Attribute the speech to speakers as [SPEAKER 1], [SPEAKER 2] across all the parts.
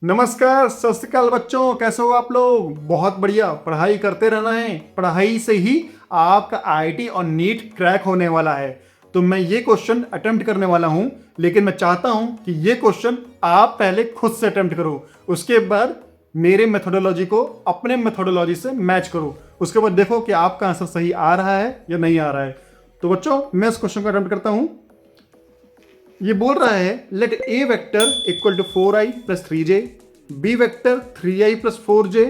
[SPEAKER 1] नमस्कार, सत श्री अकाल बच्चों, कैसे हो आप लोग। बहुत बढ़िया, पढ़ाई करते रहना है। पढ़ाई से ही आपका आईआईटी और नीट क्रैक होने वाला है। तो मैं ये क्वेश्चन अटेम्प्ट करने वाला हूं, लेकिन मैं चाहता हूं कि ये क्वेश्चन आप पहले खुद से अटेम्प्ट करो, उसके बाद मेरे मेथोडोलॉजी को अपने मेथोडोलॉजी से मैच करो, उसके बाद देखो कि आपका आंसर सही आ रहा है या नहीं आ रहा है। तो बच्चों, मैं इस क्वेश्चन को अटेम्प्ट करता हूं। ये बोल रहा है let A vector equal to 4i plus 3j, B vector 3i plus 4j,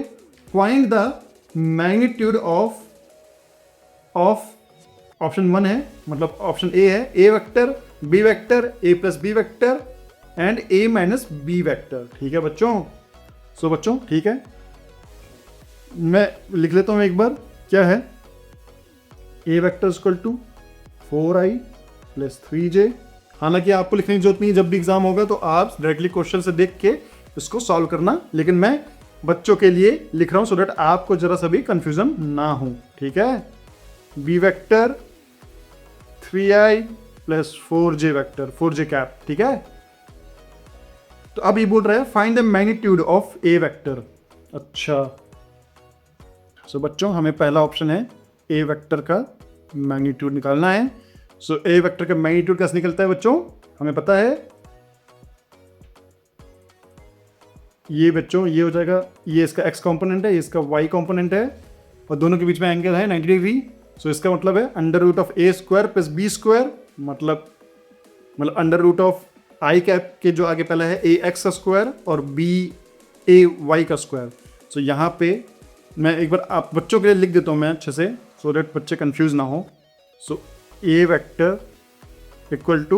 [SPEAKER 1] find the magnitude of option 1 है, मतलब ऑप्शन ए है A vector, B vector, A plus B vector and A minus B vector. ठीक है बच्चों। सो बच्चों ठीक है, मैं लिख लेता हूं एक बार। क्या है, A vector equal to 4i plus 3j। हालांकि आपको लिखने की जरूरत नहीं है, जब भी एग्जाम होगा तो आप डायरेक्टली क्वेश्चन से देख के इसको सॉल्व करना, लेकिन मैं बच्चों के लिए लिख रहा हूं सो दैट आपको जरा सा भी कंफ्यूजन ना हो। ठीक है, B vector 3i plus 4j vector, 4j cap. ठीक है, तो अब ये बोल रहा है find the magnitude of A vector. अच्छा, सो बच्चों हमें पहला ऑप्शन है ए वेक्टर का मैग्नीट्यूड निकालना है। सो ए वेक्टर का मैग्नीट्यूड कैसे निकलता है बच्चों, हमें पता है। ये बच्चों ये हो जाएगा, ये इसका x कंपोनेंट है, ये इसका y कंपोनेंट है, और दोनों के बीच में एंगल है 90 डिग्री। सो इसका मतलब है under root of A square plus B square, मतलब under root of I cap के जो आगे पहला है ए एक्स का स्क्वायर और बी ए वाई का स्क्वायर। सो यहाँ पे मैं एक बार आप बच्चों के लिए लिख देता हूँ मैं अच्छे से, सो दैट बच्चे कंफ्यूज ना हो। So A vector equal to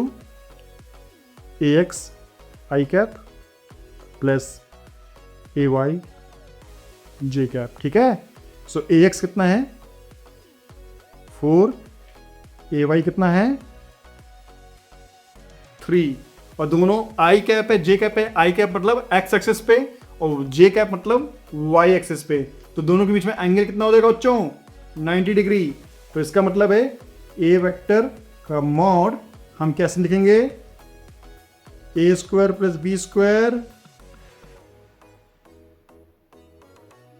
[SPEAKER 1] A X I cap plus A Y J cap. ठीक है, सो ए एक्स कितना है 4, ए वाई कितना है 3, और दोनों आई कैप है जे कैप है। आई कैप मतलब एक्स एक्सिस पे और जे कैप मतलब वाई एक्सिस पे, तो दोनों के बीच में एंगल कितना हो जाएगा बच्चों 90 डिग्री। तो इसका मतलब है ए वेक्टर का मॉड हम कैसे लिखेंगे, A square plus B square,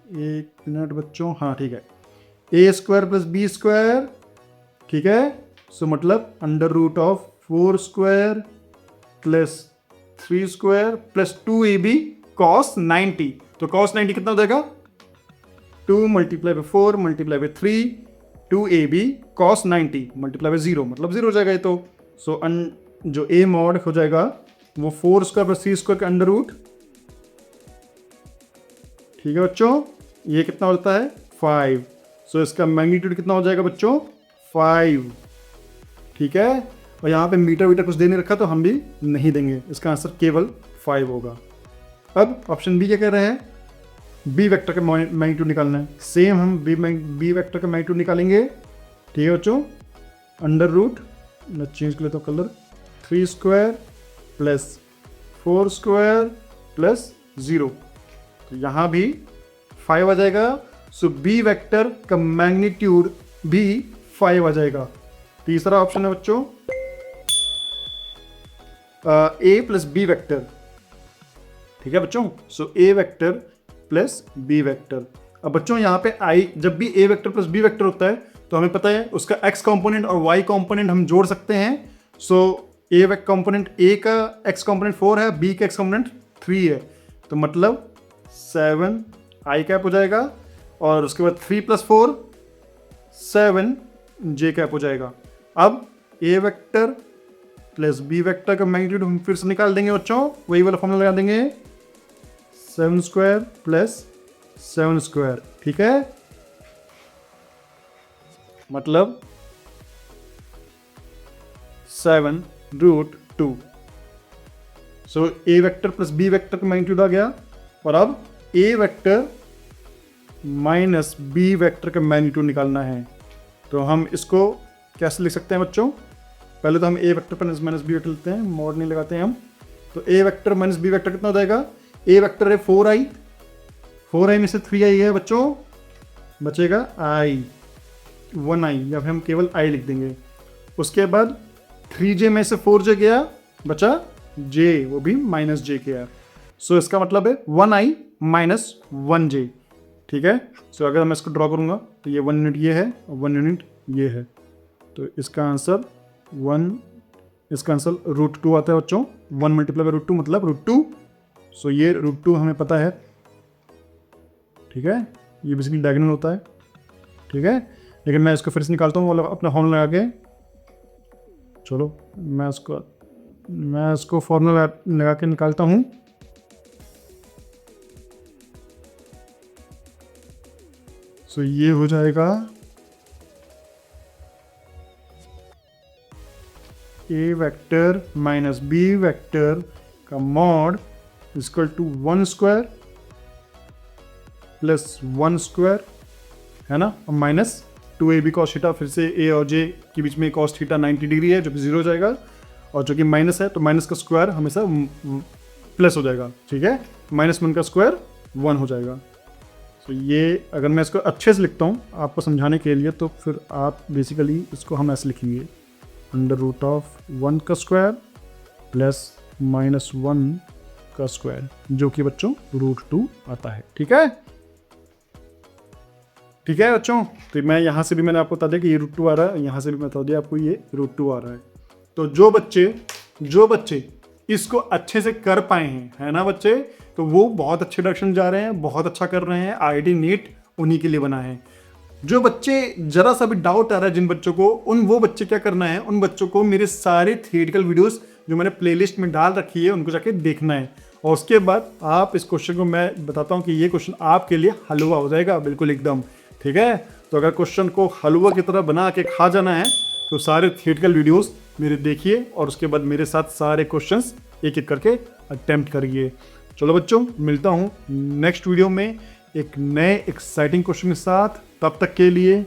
[SPEAKER 1] एक मिनट बच्चों, हाँ ठीक है, A square plus B square. ठीक है, सो मतलब under root of 4 square plus 3 square plus 2ab cos 90। तो कॉस 90 कितना हो जाएगा 2 multiply by 4 multiply by 3, 2ab cos 90 multiply by 0, मतलब 0 हो जाएगा ये तो। सो जो a मॉड हो जाएगा वो 4 स्क्वायर प्लस 3 स्क्वायर का अंडर रूट। ठीक है बच्चों, ये कितना होता है 5। सो इसका मैग्नीट्यूड कितना हो जाएगा बच्चों 5। ठीक है, और यहाँ पे मीटर वीटर कुछ दे नहीं रखा तो हम भी नहीं देंगे, इसका आंसर केवल 5 होगा। अब ऑप्शन बी क्या कह रहे हैं, बी वेक्टर का मैग्नीट्यूड निकालना है। सेम हम बी वेक्टर का मैग्नीट्यूड निकालेंगे। ठीक है बच्चों, अंडर रूट, मैं चेंज कर लेता हूँ colour, 3 square plus 4 square plus 0, तो यहाँ भी 5 आ जाएगा। सो बी वेक्टर का मैग्नीट्यूड भी 5 आ जाएगा। तीसरा ऑप्शन है बच्चों ए प्लस बी वेक्टर। ठीक है बच्चों, सो A vector plus B vector. अब बच्चों यहाँ पे आई, जब भी ए वेक्टर प्लस बी वेक्टर होता है तो हमें पता है उसका एक्स कंपोनेंट और वाई कंपोनेंट हम जोड़ सकते हैं। सो ए वेक्टर कंपोनेंट ए का एक्स कंपोनेंट 4 है, बी का एक्स कंपोनेंट 3 है, तो मतलब 7 आई कैप हो जाएगा, और उसके बाद 3 प्लस 4 7 जे कैप हो जाएगा। अब ए वेक्टर प्लस बी वेक्टर का मैग्नीट्यूड हम फिर से निकाल देंगे बच्चों, वही वाला फॉर्मूला लगा देंगे, 7 स्क्वायर प्लस 7 स्क्वायर। ठीक है, मतलब 7 root 2। So A vector plus B vector का मैग्नीट्यूड आ गया, और अब ए वेक्टर माइनस बी वेक्टर का मैग्नीट्यूड निकालना है। तो हम इसको कैसे लिख सकते हैं बच्चों, पहले तो हम ए वेक्टर पर माइनस बी वेक्टर लेते हैं, मॉड नहीं लगाते हैं हम। तो ए वेक्टर माइनस बी वेक्टर कितना हो जाएगा, ए वेक्टर है 4i में से 3i है बच्चों, बचेगा i, 1i, या फिर हम केवल i लिख देंगे। उसके बाद 3j में से 4j गया, बचा j, वो भी माइनस j के है। सो इसका मतलब है 1i माइनस 1j, ठीक है। सो अगर मैं इसको ड्रॉ करूंगा तो ये 1 यूनिट ये है और 1 यूनिट ये है, तो इसका आंसर √2 आता है बच्चों। 1 मल्टीप्लाई बाई √2 मतलब √2। सो ये √2 हमें पता है, ठीक है, ये बेसिकली डायगोनल होता है, ठीक है। लेकिन मैं इसको फिर से निकालता हूँ अपना फॉर्मूला लगा के। चलो मैं इसको फॉर्मूला लगा के निकालता हूँ। सो ये हो जाएगा a vector minus b vector का mod equal to 1 square plus 1 square, है ना, और माइनस 2ab cos थीटा। फिर से a और j के बीच में cos थीटा 90 डिग्री है जो कि 0 हो जाएगा, और जो कि माइनस है तो माइनस का स्क्वायर हमेशा प्लस हो जाएगा, ठीक है। -1 का स्क्वायर 1 हो जाएगा। तो ये अगर मैं इसको अच्छे से लिखता हूँ आपको समझाने के लिए, तो फिर आप बेसिकली इसको हम ऐसे लिखेंगे √1 का स्क्वायर प्लस -1 का स्क्वायर, जो कि बच्चों √2 आता है, ठीक है। ठीक है बच्चों, तो मैं यहाँ से भी मैंने आपको बता दिया कि ये √2 आ रहा है, यहाँ से भी मैं बता दिया आपको ये √2 आ रहा है। तो जो बच्चे इसको अच्छे से कर पाए हैं, है ना बच्चे, तो वो बहुत अच्छे डायरेक्शन जा रहे हैं, बहुत अच्छा कर रहे हैं। IIT नीट उन्हीं के लिए बना है। जो बच्चे जरा सा भी डाउट आ रहा है जिन बच्चों को, वो बच्चे क्या करना है, उन बच्चों को मेरे सारे थियोरेटिकल वीडियोस जो मैंने प्लेलिस्ट में डाल रखी है उनको जाके देखना है, और उसके बाद आप इस क्वेश्चन को, मैं बताता हूँ कि ये क्वेश्चन आपके लिए हलवा हो जाएगा बिल्कुल एकदम, ठीक है। तो अगर क्वेश्चन को हलवा की तरह बना के खा जाना है तो सारे थियोरेटिकल वीडियोस मेरे देखिए, और उसके बाद मेरे साथ सारे क्वेश्चंस एक एक करके अटेम्प्ट करिए। चलो बच्चों, मिलता हूँ नेक्स्ट वीडियो में एक नए एक्साइटिंग क्वेश्चन के साथ। तब तक के लिए